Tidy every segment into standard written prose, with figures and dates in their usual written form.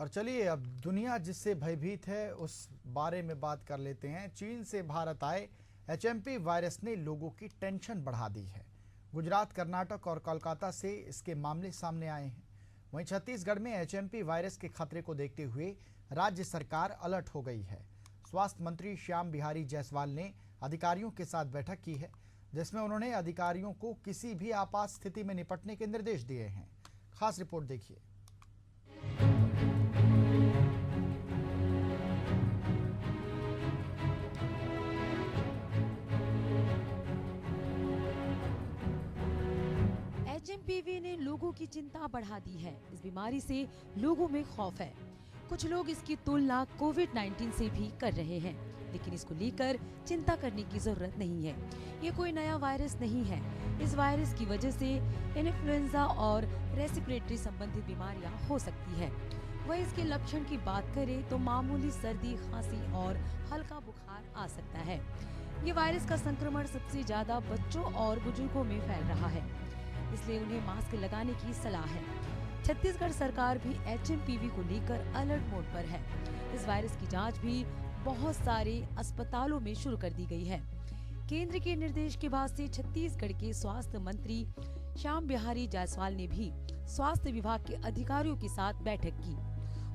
और चलिए अब दुनिया जिससे भयभीत है उस बारे में बात कर लेते हैं। चीन से भारत आए एचएमपी वायरस ने लोगों की टेंशन बढ़ा दी है। गुजरात, कर्नाटक और कोलकाता से इसके मामले सामने आए हैं। वहीं छत्तीसगढ़ में एचएमपी वायरस के खतरे को देखते हुए राज्य सरकार अलर्ट हो गई है। स्वास्थ्य मंत्री श्याम बिहारी जायसवाल ने अधिकारियों के साथ बैठक की है, जिसमें उन्होंने अधिकारियों को किसी भी आपात स्थिति में निपटने के निर्देश दिए हैं। खास रिपोर्ट देखिए। एचएमपीवी ने लोगों की चिंता बढ़ा दी है। इस बीमारी से लोगों में खौफ है। कुछ लोग इसकी तुलना कोविड-19 से भी कर रहे हैं, लेकिन इसको लेकर चिंता करने की जरूरत नहीं है। ये कोई नया वायरस नहीं है। इस वायरस की वजह से इन्फ्लुएंजा और रेस्पिरेटरी संबंधित बीमारियां हो सकती है। वह इसके लक्षण की बात करें तो मामूली सर्दी, खांसी और हल्का बुखार आ सकता है। ये वायरस का संक्रमण सबसे ज्यादा बच्चों और बुजुर्गों में फैल रहा है, इसलिए उन्हें मास्क लगाने की सलाह है। छत्तीसगढ़ सरकार भी एचएमपीवी को लेकर अलर्ट मोड पर है। इस वायरस की जांच भी बहुत सारे अस्पतालों में शुरू कर दी गई है। केंद्र के निर्देश के बाद से छत्तीसगढ़ के स्वास्थ्य मंत्री श्याम बिहारी जायसवाल ने भी स्वास्थ्य विभाग के अधिकारियों के साथ बैठक की।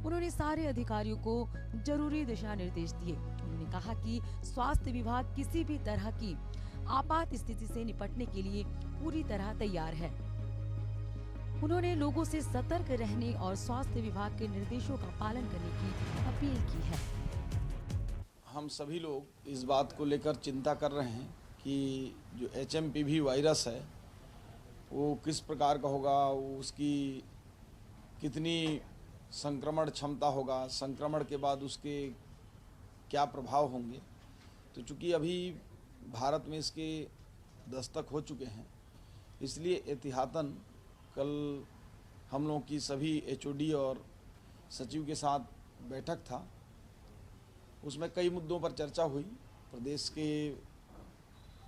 उन्होंने सारे अधिकारियों को जरूरी दिशा निर्देश दिए। उन्होंने कहा कि स्वास्थ्य विभाग किसी भी तरह की आपात स्थिति से निपटने के लिए पूरी तरह तैयार है। उन्होंने लोगों से सतर्क रहने और स्वास्थ्य विभाग के निर्देशों का पालन करने की अपील की है। हम सभी लोग इस बात को लेकर चिंता कर रहे हैं कि जो एचएमपीवी वायरस है वो किस प्रकार का होगा, उसकी कितनी संक्रमण क्षमता होगा, संक्रमण के बाद उसके क्या प्रभाव होंगे। तो चूँकि अभी भारत में इसके दस्तक हो चुके हैं, इसलिए एहतियातन कल हम लोगों की सभी एचओडी और सचिव के साथ बैठक था। उसमें कई मुद्दों पर चर्चा हुई। प्रदेश के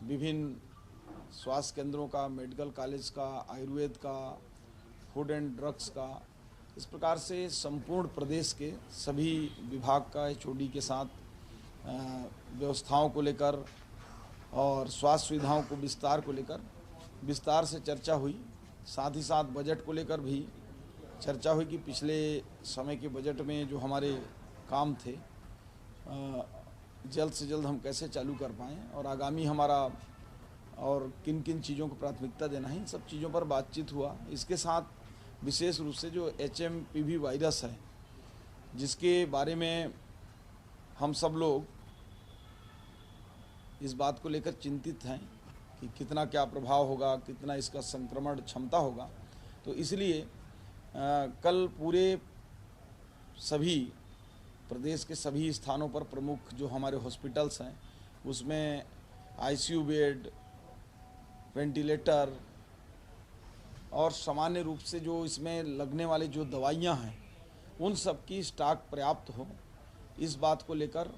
विभिन्न स्वास्थ्य केंद्रों का, मेडिकल कॉलेज का, आयुर्वेद का, फूड एंड ड्रग्स का, इस प्रकार से संपूर्ण प्रदेश के सभी विभाग का एचओडी के साथ व्यवस्थाओं को लेकर और स्वास्थ्य सुविधाओं को विस्तार को लेकर विस्तार से चर्चा हुई। साथ ही साथ बजट को लेकर भी चर्चा हुई कि पिछले समय के बजट में जो हमारे काम थे जल्द से जल्द हम कैसे चालू कर पाएँ और आगामी हमारा और किन किन चीज़ों को प्राथमिकता देना है, इन सब चीज़ों पर बातचीत हुआ। इसके साथ विशेष रूप से जो एचएमपीवी वायरस है, जिसके बारे में हम सब लोग इस बात को लेकर चिंतित हैं कि कितना क्या प्रभाव होगा, कितना इसका संक्रमण क्षमता होगा। तो इसलिए कल पूरे सभी प्रदेश के सभी स्थानों पर प्रमुख जो हमारे हॉस्पिटल्स हैं उसमें आईसीयू बेड, वेंटिलेटर और सामान्य रूप से जो इसमें लगने वाली जो दवाइयां हैं उन सब की स्टॉक पर्याप्त हो, इस बात को लेकर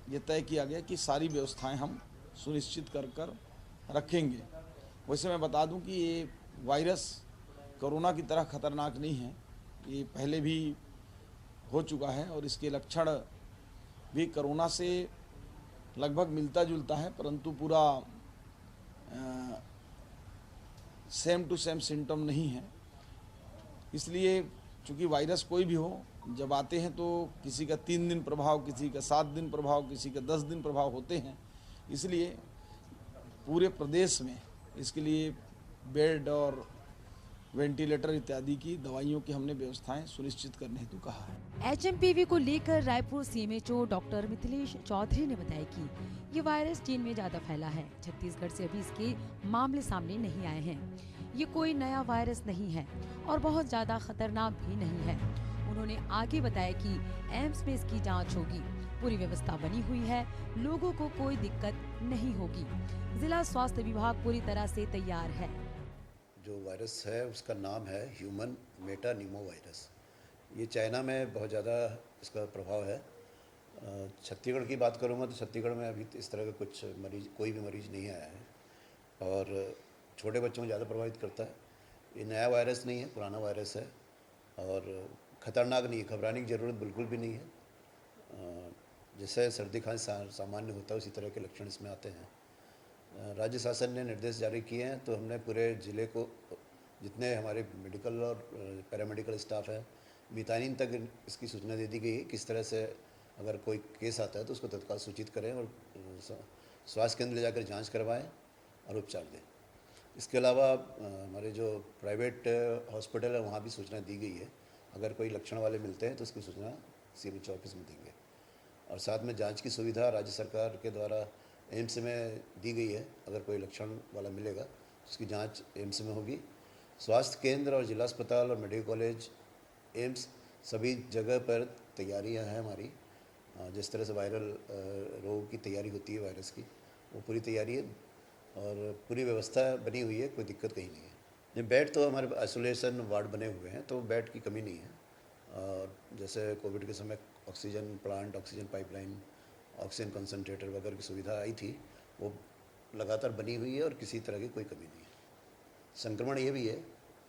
ये तय किया गया कि सारी व्यवस्थाएं हम सुनिश्चित कर रखेंगे। वैसे मैं बता दूं कि ये वायरस कोरोना की तरह खतरनाक नहीं है। ये पहले भी हो चुका है और इसके लक्षण भी कोरोना से लगभग मिलता जुलता है, परंतु पूरा सेम टू सेम सिम्टम नहीं है। इसलिए चूँकि वायरस कोई भी हो, जब आते हैं तो किसी का 3 दिन प्रभाव, किसी का 7 दिन प्रभाव, किसी का 10 दिन प्रभाव होते हैं। इसलिए पूरे प्रदेश में इसके लिए बेड और वेंटिलेटर इत्यादि की दवाइयों की हमने व्यवस्थाएं सुनिश्चित करने हेतु कहा है। एचएमपीवी को लेकर रायपुर सीएमएचओ डॉक्टर मिथिलेश चौधरी ने बताया कि ये वायरस चीन में ज्यादा फैला है। छत्तीसगढ़ से अभी इसके मामले सामने नहीं आए हैं। ये कोई नया वायरस नहीं है और बहुत ज्यादा खतरनाक भी नहीं है। उन्होंने आगे बताया कि एम्स में इसकी जांच होगी, पूरी व्यवस्था बनी हुई है, लोगों को कोई दिक्कत नहीं होगी। जिला स्वास्थ्य विभाग पूरी तरह से तैयार है। जो वायरस है उसका नाम है ह्यूमन मेटानिमो वायरस। ये चाइना में बहुत ज़्यादा इसका प्रभाव है। छत्तीसगढ़ की बात करूँगा तो छत्तीसगढ़ में अभी इस तरह का कुछ मरीज, कोई भी मरीज नहीं आया है और छोटे बच्चों को ज़्यादा प्रभावित करता है। ये नया वायरस नहीं है, पुराना वायरस है और खतरनाक नहीं है, घबराने की ज़रूरत बिल्कुल भी नहीं है। जैसे सर्दी खांसी सामान्य होता है उसी तरह के लक्षण इसमें आते हैं। राज्य शासन ने निर्देश जारी किए हैं, तो हमने पूरे ज़िले को, जितने हमारे मेडिकल और पैरामेडिकल स्टाफ है, मितानिन तक इसकी सूचना दे दी गई है। किस तरह से अगर कोई केस आता है तो उसको तत्काल सूचित करें और स्वास्थ्य केंद्र ले जाकर जांच करवाएं और उपचार दें। इसके अलावा हमारे जो प्राइवेट हॉस्पिटल है वहाँ भी सूचना दी गई है, अगर कोई लक्षण वाले मिलते हैं तो उसकी सूचना CMH ऑफिस में देंगे। और साथ में जांच की सुविधा राज्य सरकार के द्वारा एम्स में दी गई है, अगर कोई लक्षण वाला मिलेगा तो उसकी जांच एम्स में होगी। स्वास्थ्य केंद्र और जिला अस्पताल और मेडिकल कॉलेज, एम्स, सभी जगह पर तैयारियां हैं हमारी। जिस तरह से वायरल रोग की तैयारी होती है, वायरस की, वो पूरी तैयारी है और पूरी व्यवस्था बनी हुई है, कोई दिक्कत कहीं नहीं है। ये बेड तो हमारे आइसोलेशन वार्ड बने हुए हैं, तो बेड की कमी नहीं है। और जैसे कोविड के समय oxygen plant, oxygen pipeline, oxygen concentrator वगैरह की सुविधा आई थी, वो लगातार बनी हुई है और किसी तरह की कोई कमी नहीं है। संक्रमण ये भी है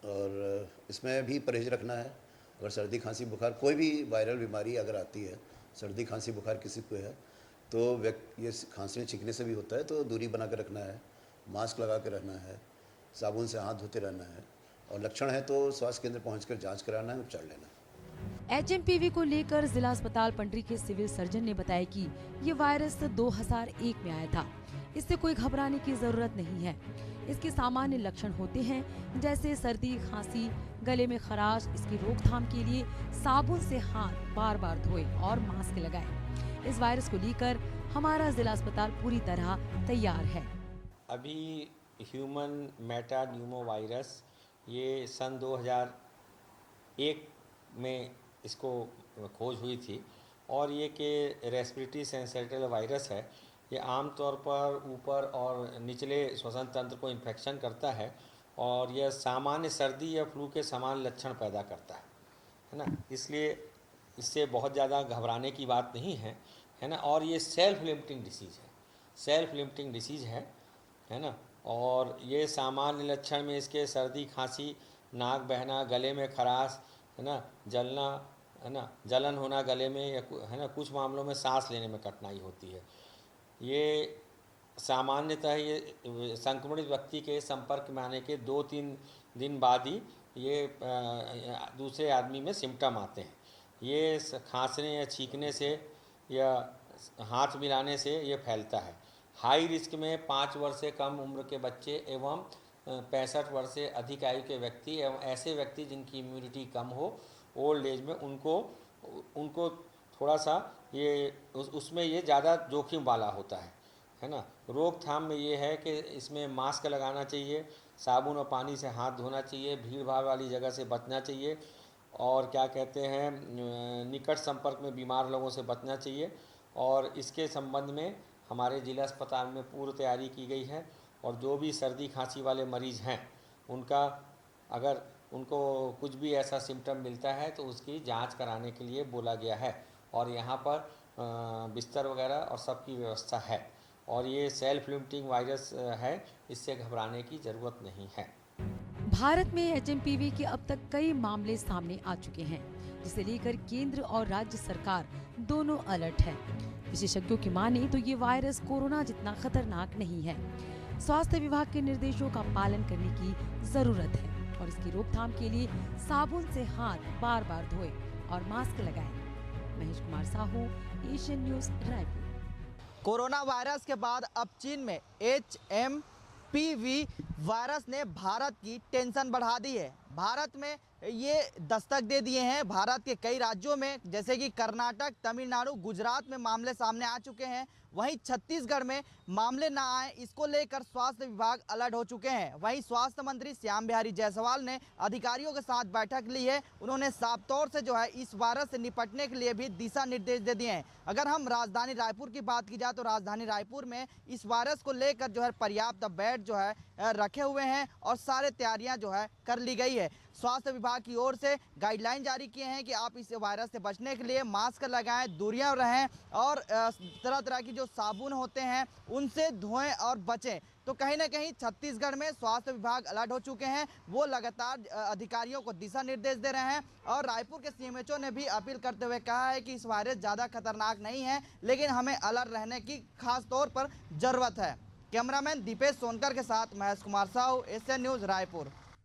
और इसमें भी परहेज रखना है। अगर सर्दी खांसी बुखार, कोई भी वायरल बीमारी अगर आती है, सर्दी खांसी बुखार किसी को है, तो ये खांसने छींकने से भी होता है, तो दूरी बना कर रखना है, मास्क लगा कर रहना है, साबुन से हाथ धोते रहना है, और लक्षण है तो स्वास्थ्य केंद्र पहुंचकर जांच कराना है, उपचार लेना है। HMPV को लेकर जिला अस्पताल पंडरी के सिविल सर्जन ने बताया कि ये वायरस 2001 में आया था। इससे कोई घबराने की जरूरत नहीं है। इसके सामान्य लक्षण होते हैं जैसे सर्दी, खांसी, गले में खराश। इसकी रोकथाम के लिए साबुन से हाथ बार बार धोए और मास्क लगाएं। इस वायरस को लेकर हमारा जिला अस्पताल पूरी तरह तैयार है। अभी ह्यूमन मेटा न्यूमो वायरस, ये सन 2001 में इसको खोज हुई थी और ये कि रेस्पिरेटरी सिंसेटियल वायरस है। ये आमतौर पर ऊपर और निचले श्वसन तंत्र को इन्फेक्शन करता है और यह सामान्य सर्दी या फ्लू के समान लक्षण पैदा करता है ना। इसलिए इससे बहुत ज़्यादा घबराने की बात नहीं है ना। और ये सेल्फ लिमिटिंग डिसीज़ है ना। और ये सामान्य लक्षण में इसके सर्दी, खांसी, नाक बहना, गले में खराश, है ना, जलना, है ना, जलन होना गले में, या है ना, कुछ मामलों में सांस लेने में कठिनाई होती है। ये सामान्यतः ये संक्रमित व्यक्ति के संपर्क में आने के 2-3 दिन बाद ही ये दूसरे आदमी में सिम्टम आते हैं। ये खांसने या छींकने से या हाथ मिलाने से ये फैलता है। हाई रिस्क में 5 वर्ष से कम उम्र के बच्चे एवं 65 वर्ष से अधिक आयु के व्यक्ति एवं ऐसे व्यक्ति जिनकी इम्यूनिटी कम हो, ओल्ड एज में, उनको थोड़ा सा ये उसमें ये ज़्यादा जोखिम वाला होता है ना। रोकथाम में ये है कि इसमें मास्क लगाना चाहिए, साबुन और पानी से हाथ धोना चाहिए, भीड़ भाड़ वाली जगह से बचना चाहिए और क्या कहते हैं, निकट संपर्क में बीमार लोगों से बचना चाहिए। और इसके संबंध में हमारे जिला अस्पताल में पूर्व तैयारी की गई है और जो भी सर्दी खांसी वाले मरीज़ हैं अगर उनको कुछ भी ऐसा सिम्टम मिलता है तो उसकी जांच कराने के लिए बोला गया है और यहाँ पर बिस्तर वगैरह और सबकी व्यवस्था है। और ये सेल्फ लिमिटिंग वायरस है, इससे घबराने की ज़रूरत नहीं है। भारत में HMPV के अब तक कई मामले सामने आ चुके हैं, जिसे लेकर केंद्र और राज्य सरकार दोनों अलर्ट है। विशेषज्ञों की माने तो ये वायरस कोरोना जितना खतरनाक नहीं है। स्वास्थ्य विभाग के निर्देशों का पालन करने की जरूरत है और इसकी रोकथाम के लिए साबुन से हाथ बार बार धोए और मास्क लगाएं। Mahesh Kumar Sahu, Asian news, Raipur. Corona virus के बाद अब चीन में HMPV वायरस ने भारत की टेंशन बढ़ा दी है। भारत में ये दस्तक दे दिए हैं। भारत के कई राज्यों में जैसे कि कर्नाटक, तमिलनाडु, गुजरात में मामले सामने आ चुके हैं। वहीं छत्तीसगढ़ में मामले ना आए, इसको लेकर स्वास्थ्य विभाग अलर्ट हो चुके हैं। वहीं स्वास्थ्य मंत्री श्याम बिहारी जायसवाल ने अधिकारियों के साथ बैठक ली है। उन्होंने साफ तौर से जो है इस वायरस से निपटने के लिए भी दिशा निर्देश दे दिए हैं। अगर हम राजधानी रायपुर की बात की जाए तो राजधानी रायपुर में इस वायरस को लेकर जो है पर्याप्त बेड जो है रखे हुए हैं और सारे तैयारियां जो है कर ली गई है। स्वास्थ्य विभाग की ओर से गाइडलाइन जारी किए हैं कि आप इस वायरस से बचने के लिए मास्क लगाएं, दूरियां रहें और तरह तरह की जो साबुन होते हैं उनसे धोएं और बचें। तो कहीं ना कहीं छत्तीसगढ़ में स्वास्थ्य विभाग अलर्ट हो चुके हैं, वो लगातार अधिकारियों को दिशा निर्देश दे रहे हैं और रायपुर के सीएमएचओ ने भी अपील करते हुए कहा है कि इस वायरस ज़्यादा खतरनाक नहीं है, लेकिन हमें अलर्ट रहने की खास तौर पर ज़रूरत है। कैमरामैन दीपेश सोनकर के साथ महेश कुमार साहू, एशियन न्यूज़, रायपुर।